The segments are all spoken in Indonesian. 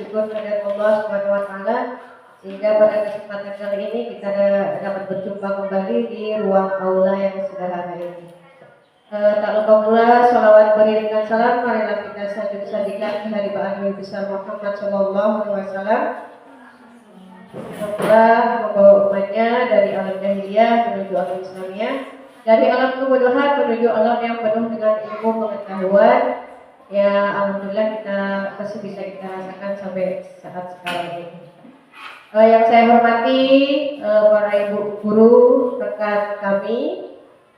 bersyukur kepada Allah Subhanahu wa taala sehingga pada kesempatan kali ini kita dapat berjumpa kembali di ruang aula yang sederhana ini. Tak lupa pula salawat beriringan salam marilah kita sajikan kehadiran Nabi besar Muhammad sallallahu alaihi wasallam. Setelah membawa umatnya dari alam jahiliyah menuju alam Islamiyah, dari alam kebodohan menuju alam yang penuh dengan ilmu pengetahuan. Ya, alhamdulillah kita masih bisa kita rasakan sampai saat sekarang ini. Yang saya hormati para ibu guru, rekan kami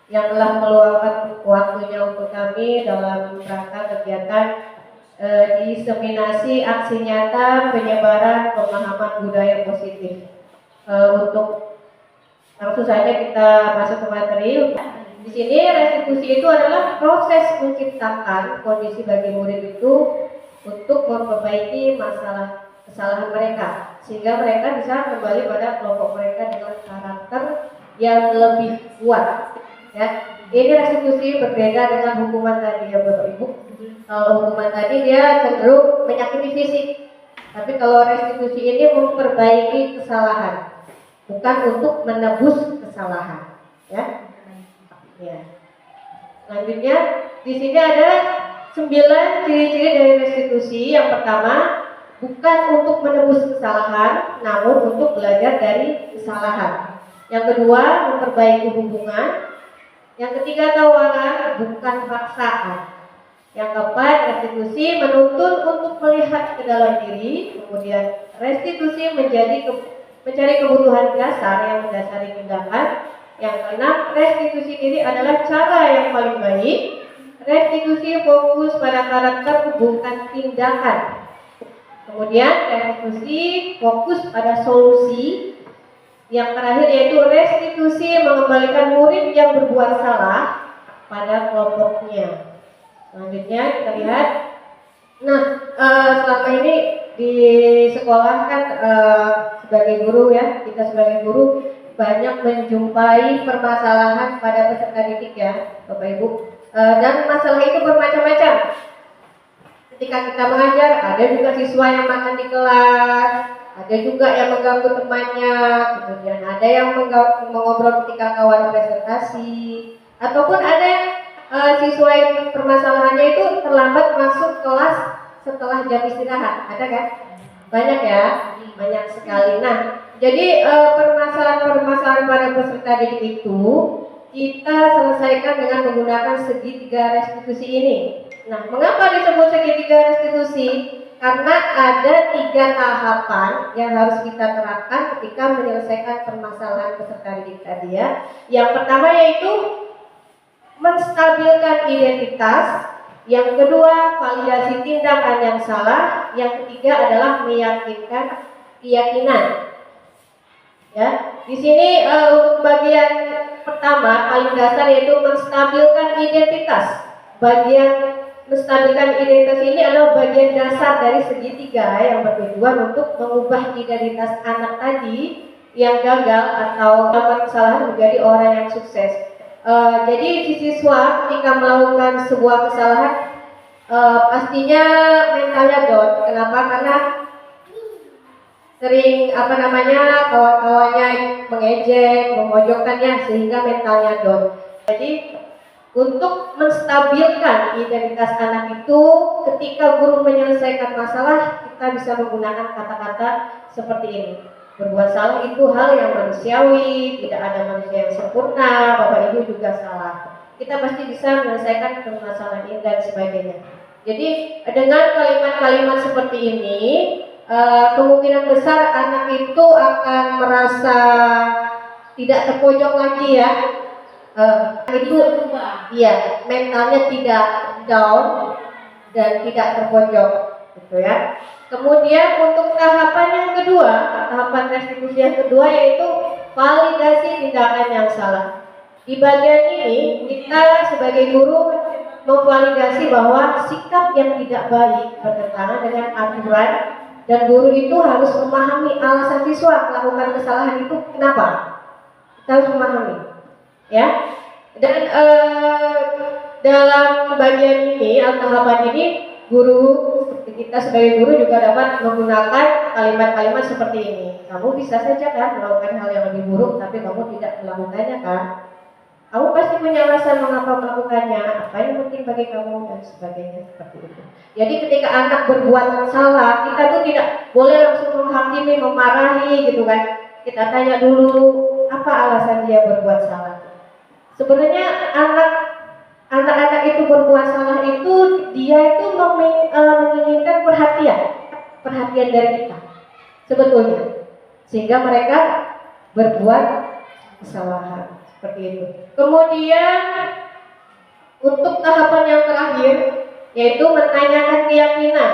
yang telah meluangkan waktunya untuk kami dalam rangka kegiatan diseminasi aksi nyata penyebaran pemahaman budaya positif. Untuk langsung saja kita masuk ke materi. Di sini restitusi itu adalah proses menciptakan kondisi bagi murid itu untuk memperbaiki kesalahan mereka sehingga mereka bisa kembali pada kelompok mereka dengan karakter yang lebih kuat. Ya, ini restitusi berbeda dengan hukuman tadi ya Bapak Ibu. Kalau hukuman tadi dia cenderung menyakiti fisik, tapi kalau restitusi ini memperbaiki kesalahan, bukan untuk menebus kesalahan. Ya. Selanjutnya di sini ada 9 ciri-ciri dari restitusi. Yang pertama, bukan untuk menebus kesalahan, namun untuk belajar dari kesalahan. Yang kedua, memperbaiki hubungan. Yang ketiga, tawaran, bukan paksaan. Yang keempat, restitusi menuntun untuk melihat ke dalam diri. Kemudian restitusi mencari kebutuhan dasar yang mendasari tindakan. Yang keenam, restitusi diri adalah cara yang paling baik. Restitusi fokus pada karakter bukan tindakan. Kemudian restitusi fokus pada solusi. Yang terakhir yaitu restitusi mengembalikan murid yang berbuat salah pada kelompoknya. Selanjutnya kita lihat. Nah, selama ini di sekolah kan sebagai guru ya, kita sebagai guru banyak menjumpai permasalahan pada peserta didik ya Bapak Ibu, dan masalah itu bermacam-macam. Ketika kita mengajar, ada juga siswa yang makan di kelas, ada juga yang mengganggu temannya, kemudian ada yang mengobrol ketika kawan presentasi, ataupun ada siswa yang permasalahannya itu terlambat masuk kelas setelah jam istirahat, ada kan? Banyak ya, banyak sekali. Nah, jadi permasalahan pada peserta didik itu kita selesaikan dengan menggunakan segitiga restitusi ini. Nah, mengapa disebut segitiga restitusi? Karena ada 3 tahapan yang harus kita terapkan ketika menyelesaikan permasalahan peserta didik tadi ya. Yang pertama yaitu menstabilkan identitas. Yang kedua, validasi tindakan yang salah. Yang ketiga adalah meyakinkan keyakinan. Ya, di sini untuk bagian pertama paling dasar yaitu menstabilkan identitas. Bagian menstabilkan identitas ini adalah bagian dasar dari segitiga yang bertujuan untuk mengubah identitas anak tadi yang gagal atau melakukan kesalahan menjadi orang yang sukses. Jadi si siswa ketika melakukan sebuah kesalahan pastinya mentalnya down. Kenapa? Karena sering kawan-kawannya mengejek, memojokkannya sehingga mentalnya down. Jadi untuk menstabilkan identitas anak itu, ketika guru menyelesaikan masalah, kita bisa menggunakan kata-kata seperti ini. Berbuat salah itu hal yang manusiawi, tidak ada manusia yang sempurna, Bapak Ibu juga salah. Kita pasti bisa menyelesaikan permasalahan ini dan sebagainya. Jadi dengan kalimat-kalimat seperti ini, kemungkinan besar anak itu akan merasa tidak terpojok lagi ya. Itu iya, mentalnya tidak down dan tidak terpojok gitu ya. Kemudian untuk tahapan yang kedua, tahapan restitusi yang kedua yaitu validasi tindakan yang salah. Di bagian ini kita sebagai guru memvalidasi bahwa sikap yang tidak baik bertentangan dengan aturan dan guru itu harus memahami alasan siswa melakukan kesalahan itu kenapa. Kita harus memahami, ya. Dan dalam bagian ini atau tahapan ini guru kita sebagai guru juga dapat menggunakan kalimat-kalimat seperti ini. Kamu bisa saja kan melakukan hal yang lebih buruk, tapi kamu tidak melakukannya kan? Kamu pasti punya alasan mengapa melakukannya, apa yang penting bagi kamu dan sebagainya seperti itu. Jadi ketika anak berbuat salah, kita tuh tidak boleh langsung menghakimi, memarahi gitu kan. Kita tanya dulu apa alasan dia berbuat salah. Sebenarnya anak-anak itu berbuat salah itu dia itu menginginkan perhatian dari kita sebetulnya, sehingga mereka berbuat kesalahan seperti itu. Kemudian untuk tahapan yang terakhir yaitu menanyakan keyakinan.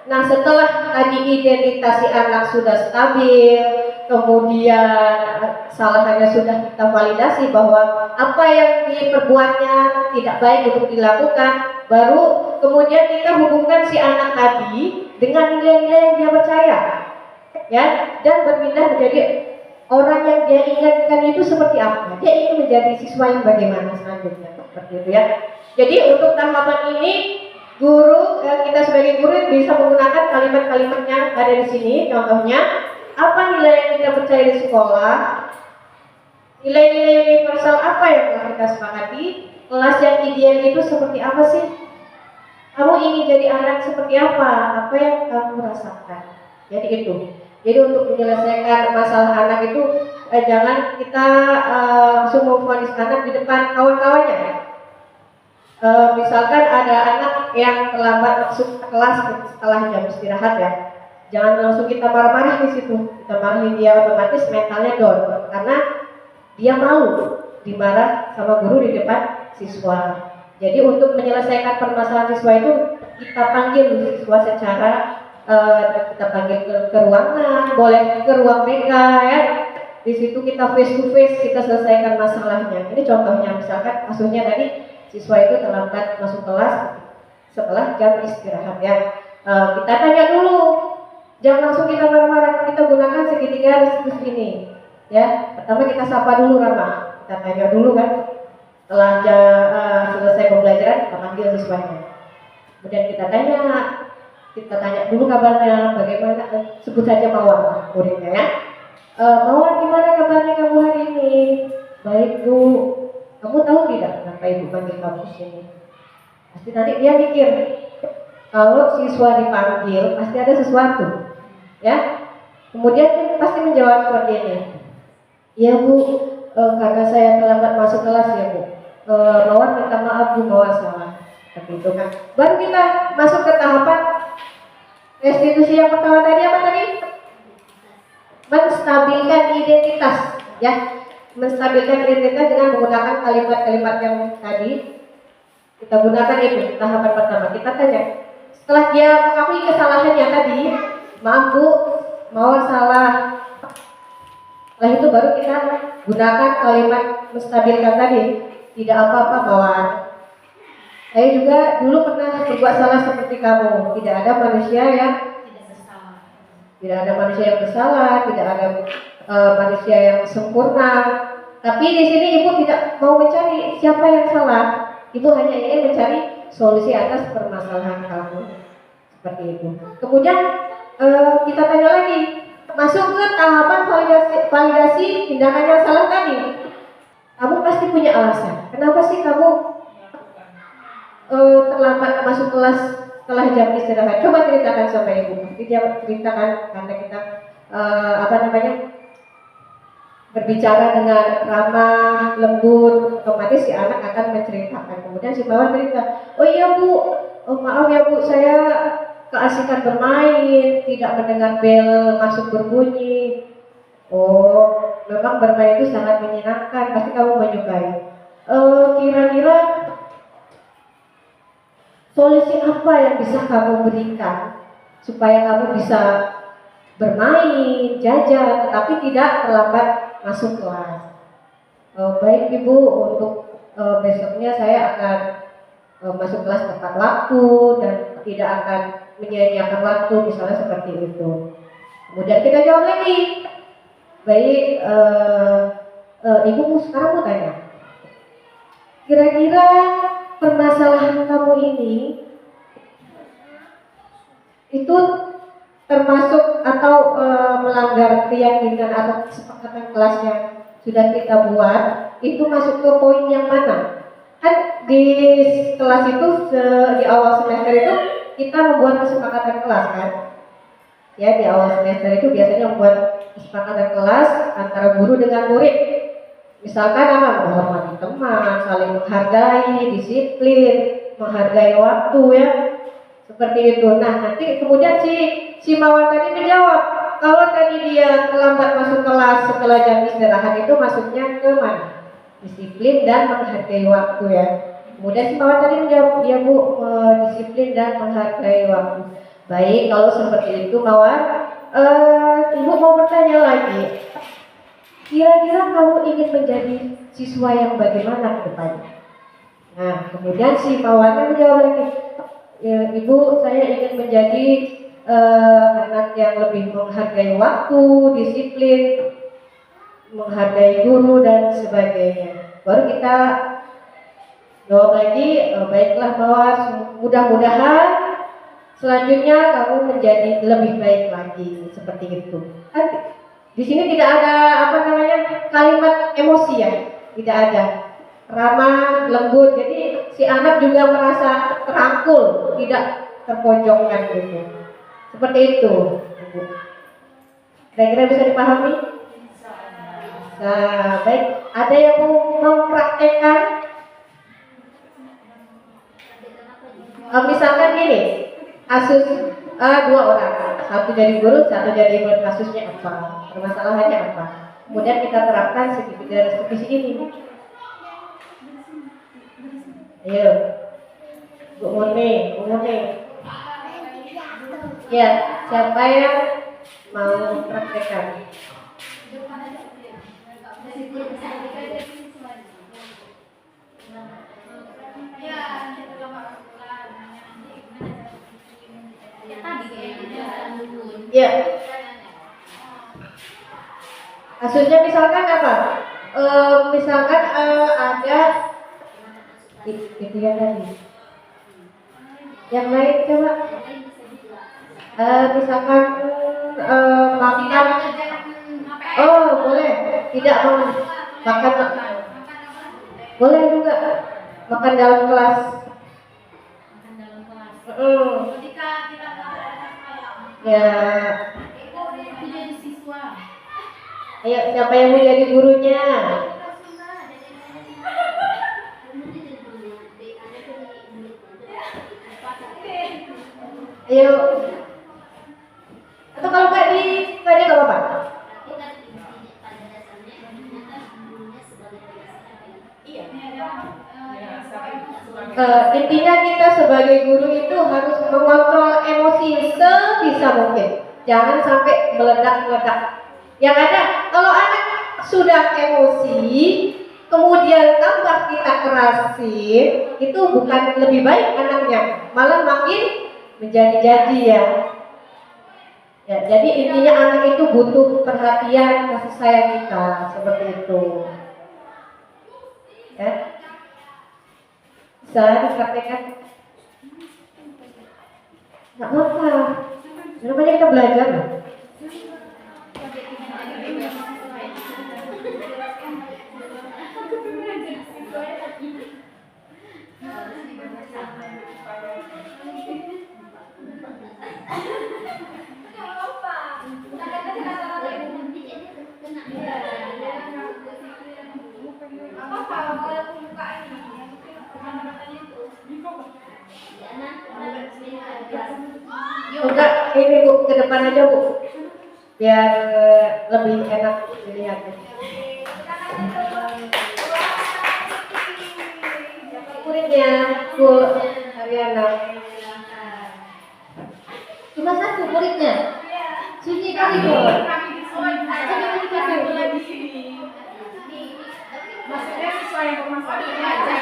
Nah, setelah tadi identitas si anak sudah stabil, kemudian kesalahannya sudah kita validasi bahwa apa yang diperbuatnya tidak baik untuk dilakukan, baru kemudian kita hubungkan si anak tadi dengan nilai-nilai yang dia percaya, ya, dan berpindah menjadi orang yang dia ingatkan itu seperti apa. Dia ingin menjadi siswa yang bagaimana selanjutnya, seperti itu ya. Jadi untuk tahapan ini guru, kita sebagai guru bisa menggunakan kalimat-kalimat yang ada di sini. Contohnya, apa nilai yang kita percaya di sekolah? Nilai-nilai universal apa yang telah kita sepakati? Kelas yang ideal itu seperti apa sih? Kamu ingin jadi anak seperti apa? Apa yang kamu rasakan? Jadi itu. Jadi untuk menyelesaikan masalah anak itu jangan kita langsung memvonis anak di depan kawan-kawannya. Misalkan ada anak yang terlambat masuk kelas setelah jam istirahat ya, jangan langsung kita marah-marah di situ. Kita marahin dia, otomatis mentalnya down karena dia malu dimarah sama guru di depan siswa. Jadi untuk menyelesaikan permasalahan siswa itu kita panggil siswa secara kita panggil ke ruangan, boleh ke ruang BK ya. Di situ kita face to face, kita selesaikan masalahnya. Ini contohnya, misalkan kasusnya tadi siswa itu terlambat masuk kelas setelah jam istirahat ya. Kita tanya dulu, jangan langsung kita marah-marah, kita gunakan segitiga risiko ini ya. Pertama kita sapa dulu ramah, kita tanya dulu kan. Setelah selesai pembelajaran kita panggil siswanya, kemudian kita tanya dulu kabarnya bagaimana, sebut saja Mawar muridnya ya. Mawar, gimana kabarnya kamu hari ini? Baik Bu. Kamu tahu tidak kenapa ibu panggil kamu sini? Pasti nanti dia mikir, kalau siswa dipanggil pasti ada sesuatu, ya. Kemudian dia pasti menjawab seperti ini. Iya Bu, karena saya terlambat masuk kelas ya Bu. Mawar minta maaf Bu, Mawar salah. Seperti itu kan. Baru kita masuk ke tahapan restitusi yang pertama tadi apa tadi? Menstabilkan identitas, ya. Menstabilkan identitas dengan menggunakan kalimat-kalimat yang tadi kita gunakan itu tahapan pertama. Kita tanya, setelah dia mengakui kesalahannya tadi, maaf Bu, Mawar salah. Setelah itu baru kita gunakan kalimat menstabilkan tadi, tidak apa-apa Mawar. Saya juga dulu pernah berbuat salah seperti kamu. Tidak ada manusia yang tidak ada manusia yang bersalah, tidak ada manusia yang sempurna. Tapi di sini ibu tidak mau mencari siapa yang salah. Ibu hanya ingin mencari solusi atas permasalahan kamu. Seperti itu. Kemudian kita tanya lagi, masuk ke tahapan validasi tindakan yang salah tadi. Kamu pasti punya alasan. Kenapa sih kamu terlambat masuk kelas setelah jam istirahat? Coba ceritakan sama ibu. Pasti dia ceritakan karena kita berbicara dengan ramah, lembut, otomatis si anak akan menceritakan. Kemudian si Mawar cerita, oh iya Bu, maaf ya Bu, saya keasikan bermain, tidak mendengar bel masuk berbunyi. Oh, memang bermain itu sangat menyenangkan, pasti kamu menyukai. Kira-kira solusi apa yang bisa kamu berikan supaya kamu bisa bermain, jajan, tetapi tidak terlambat masuk kelas? Baik Ibu, untuk besoknya saya akan masuk kelas tepat waktu dan tidak akan menyia-nyiakan waktu, misalnya seperti itu. Kemudian kita jawab lagi, baik Ibu sekarang mau tanya, kira-kira permasalahan kamu ini itu termasuk atau melanggar keyakinan atau kesepakatan kelas yang sudah kita buat, itu masuk ke poin yang mana? Kan di kelas itu di awal semester itu kita membuat kesepakatan kelas kan? Ya, di awal semester itu biasanya membuat kesepakatan kelas antara guru dengan murid. Misalkan apa? Menghormati teman, saling menghargai, disiplin, menghargai waktu ya. Seperti itu. Nah, nanti kemudian si Mawar tadi menjawab, kalau tadi dia terlambat masuk kelas setelah jam istirahat itu maksudnya ke mana? Disiplin dan menghargai waktu ya. Kemudian si Mawar tadi menjawab, ya Bu, disiplin dan menghargai waktu. Baik, kalau seperti itu Mawar, Ibu mau bertanya lagi. Kira-kira kamu ingin menjadi siswa yang bagaimana ke depannya? Nah, kemudian si Mawarnya menjawab lagi, ya, Ibu, saya ingin menjadi anak yang lebih menghargai waktu, disiplin, menghargai guru dan sebagainya. Baru kita jawab lagi, baiklah Mawar, mudah-mudahan selanjutnya kamu menjadi lebih baik lagi, seperti itu. Di sini tidak ada kalimat emosi ya, tidak ada, ramah, lembut. Jadi si anak juga merasa terangkul, tidak terpojokkan gitu. Seperti itu. Kira-kira bisa dipahami? Nah, baik. Ada yang mau mempraktekkan? Misalkan gini, kasus dua orang, satu jadi guru, satu jadi murid, kasusnya apa, permasalahannya apa, kemudian kita terapkan sedikit dari strategi ini. Ayo, Bu Murni. Ya, siapa yang mau praktekkan? Ya. Kasusnya misalkan apa? Misalkan ada itu ya tadi. Yang lain coba. Misalkan makan. Oh, boleh. Tidak mau makan. Boleh juga makan dalam kelas. Ketika kita Ya. Ayo, siapa yang mau jadi gurunya? Ayo. Atau kalau nggak nggak apa-apa. Intinya kita sebagai guru itu harus mengontrol emosi sebisa mungkin. Jangan sampai meledak-meledak. Yang ada, kalau anak sudah emosi, kemudian tambah kita kerasin, itu bukan lebih baik anaknya, malah makin menjadi-jadi ya. Ya, jadi intinya anak itu butuh perhatian, kasih sayang kita, seperti itu. Ya. Bisa dipraktekkan? Nggak apa-apa. Namanya kita belajar. Enggak, ini Bu, ke depan aja Bu, biar lebih enak dilihat. Muridnya Bu Ariana. Cuma satu muridnya. Sunyi kali Bu. Maksudnya sesuai yang permasalahan aja.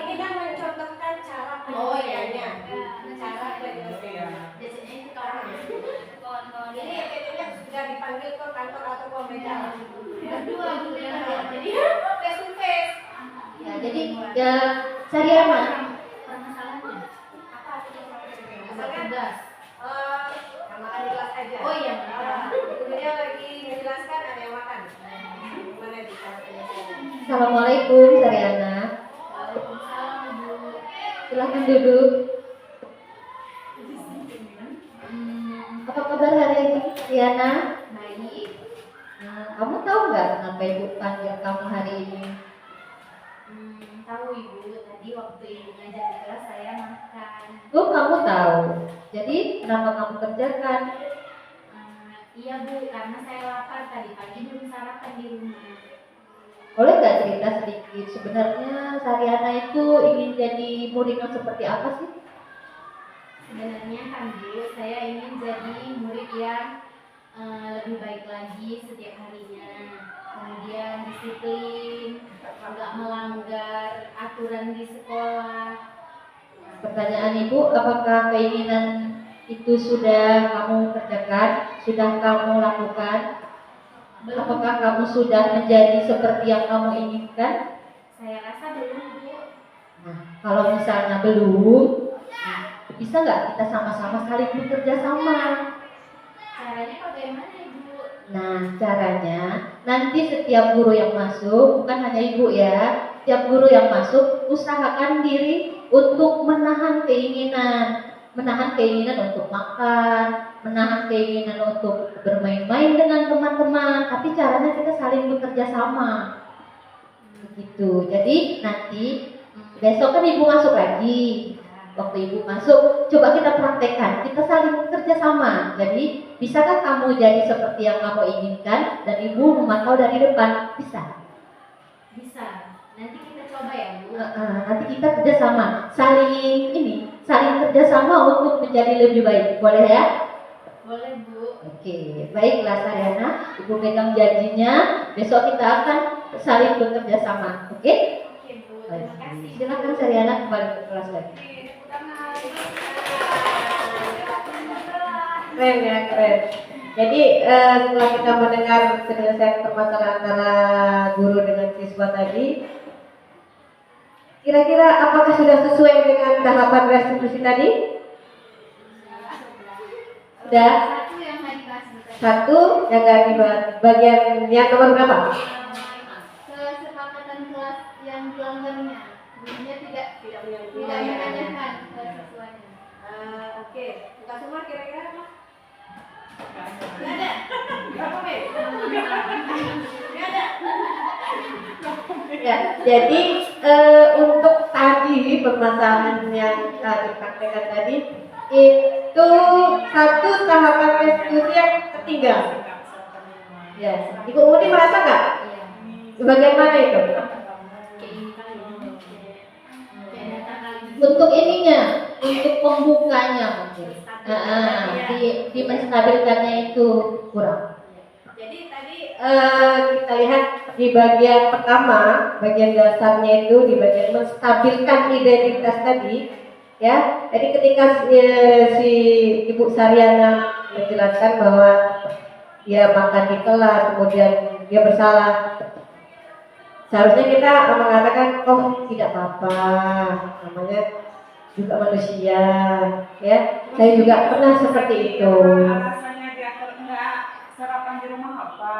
Ini kan mencontohkan cara penyampaiannya, cara penyampaiannya. Biasanya itu kawan-kawan. Jadi tentunya sudah dipanggil ke kantor atau ke meja. Berdua jadi face to face. Ya, jadi ya cari aman. Assalamualaikum, Sariana. Waalaikumsalam, Bu. Silahkan duduk. Apa kabar hari ini, Sariana? Baik. Nah, kamu tahu nggak kenapa ibu panggil kamu hari ini? Tahu Ibu, tadi waktu Ibu ngajar di kelas saya makan. Oh, kamu tahu. Jadi, kenapa kamu kerjakan? Iya Bu, karena saya lapar tadi pagi belum sarapan di rumah. Boleh nggak cerita sedikit? Sebenarnya Sariana itu ingin jadi murid yang seperti apa sih? Sebenarnya kan Bu, saya ingin jadi murid yang lebih baik lagi setiap harinya. Kemudian disiplin, nggak melanggar aturan di sekolah. Pertanyaan Ibu, apakah keinginan itu sudah kamu kerjakan? Sudah kamu lakukan? Apakah kamu sudah menjadi seperti yang kamu inginkan? Saya rasa belum Bu. Nah, kalau misalnya belum, bisa nggak kita sama-sama saling bekerja sama? Caranya bagaimana Ibu? Nah, caranya nanti setiap guru yang masuk, bukan hanya ibu ya, setiap guru yang masuk usahakan diri untuk menahan keinginan untuk makan, menahan keinginan untuk bermain-main dengan teman-teman. Tapi caranya kita saling bekerja sama, begitu. Jadi nanti besok kan ibu masuk lagi. Waktu ibu masuk, coba kita praktekkan, kita saling bekerja sama. Jadi, bisakah kamu jadi seperti yang kamu inginkan dan ibu memantau dari depan? Bisa. Bisa. Nanti kita coba ya Bu. Nanti kita kerja sama, saling kerja sama untuk menjadi lebih baik. Boleh ya? Boleh Bu. Oke, baiklah Sariana, ibu pegang janjinya. Besok kita akan saling bekerja sama. Oke? Oke Bu, terima kasih. Silakan Sariana kembali ke kelas lagi. Keren ya, keren. Jadi setelah kita mendengar penyelesaian permasalahan antara guru dengan siswa tadi, kira-kira apakah sudah sesuai dengan tahapan restitusi tadi? Sudah. Satu yang nggak dibahas. Bagian yang nomor berapa? Kesepakatan kelas yang dilanggarnya, gurunya tidak menanyakan ke siswanya. Oke, buka semua kira-kira apa? Nggak ada. Berapa Be? Nggak ada. Ya, jadi untuk tadi permasalahan yang dipraktekkan tadi itu satu tahapan restitusi yang ketinggal. Ya, Ibu Muni merasa nggak? Bagian mana itu? Untuk ininya, untuk pembukanya mungkin. Di menstabilkannya itu kurang. Jadi tadi kita lihat di bagian pertama, bagian dasarnya itu di bagian menstabilkan identitas tadi, ya. Jadi ketika si Ibu Sariana menjelaskan bahwa dia makan di kelas, kemudian dia bersalah, seharusnya kita mengatakan, oh tidak apa-apa, namanya juga manusia, ya. Saya juga pernah seperti itu. Alasannya dia enggak sarapan di rumah apa?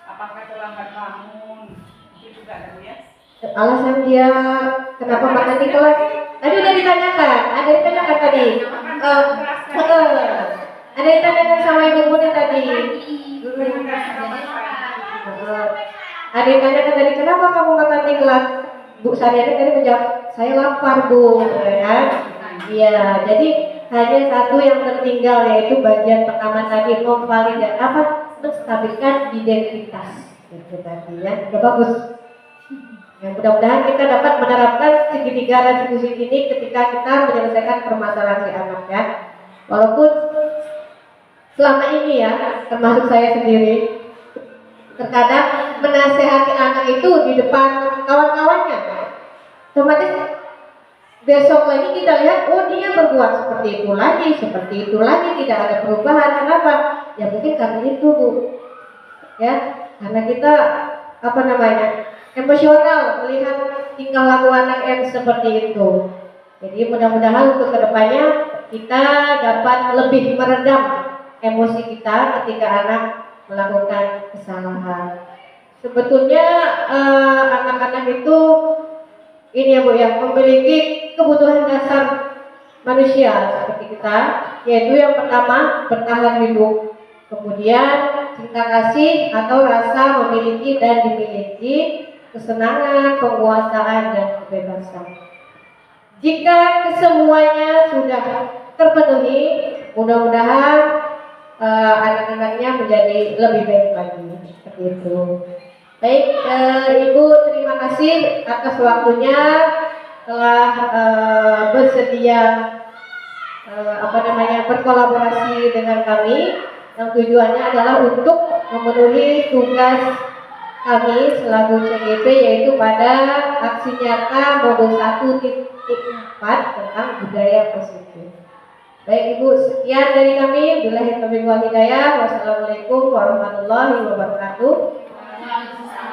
Apakah terlambat bangun? Itu juga ada ya? Alasan dia kenapa makan di kelas? Tadi udah ditanyakan, ada ditanyakan tadi. Ada ditanyakan sama Ibu Budi tadi. Ada ditanyakan tadi, kenapa kamu makan di kelas? Bu Sariana tadi menjawab, saya lapar Bu, ya kan? Iya, jadi hanya satu yang tertinggal, yaitu bagian pertama tadi, memvalidasi menstabilkan identitas. Itu tadi ya, udah bagus. Ya, mudah-mudahan kita dapat menerapkan segitiga restitusi ini ketika kita menyelesaikan permasalahan si anak ya. Walaupun selama ini ya, termasuk saya sendiri, terkadang menasehati anak itu di depan kawan-kawannya. Otomatis besok lagi kita lihat, oh dia berbuat seperti itu lagi, tidak ada perubahan. Kenapa? Ya mungkin karena itu Bu. Ya, karena kita emosional melihat tingkah laku anak yang seperti itu. Jadi mudah-mudahan untuk kedepannya kita dapat lebih meredam emosi kita ketika anak melakukan kesalahan. Sebetulnya anak-anak itu ini ya Bu ya, memiliki kebutuhan dasar manusia seperti kita, yaitu yang pertama bertahan hidup, kemudian cinta kasih atau rasa memiliki dan dimiliki, kesenangan, penguasaan dan kebebasan. Jika kesemuanya sudah terpenuhi, mudah-mudahan anak-anaknya menjadi lebih baik lagi seperti itu. Baik, Ibu terima kasih atas waktunya telah bersedia berkolaborasi dengan kami. Yang tujuannya adalah untuk memenuhi tugas kami selaku CGP, yaitu pada aksi nyata modul 1.4 tentang budaya positif. Baik Ibu, sekian dari kami. Billahi taufiq wal hidayah. Wassalamualaikum warahmatullahi wabarakatuh. Waalaikumsalam.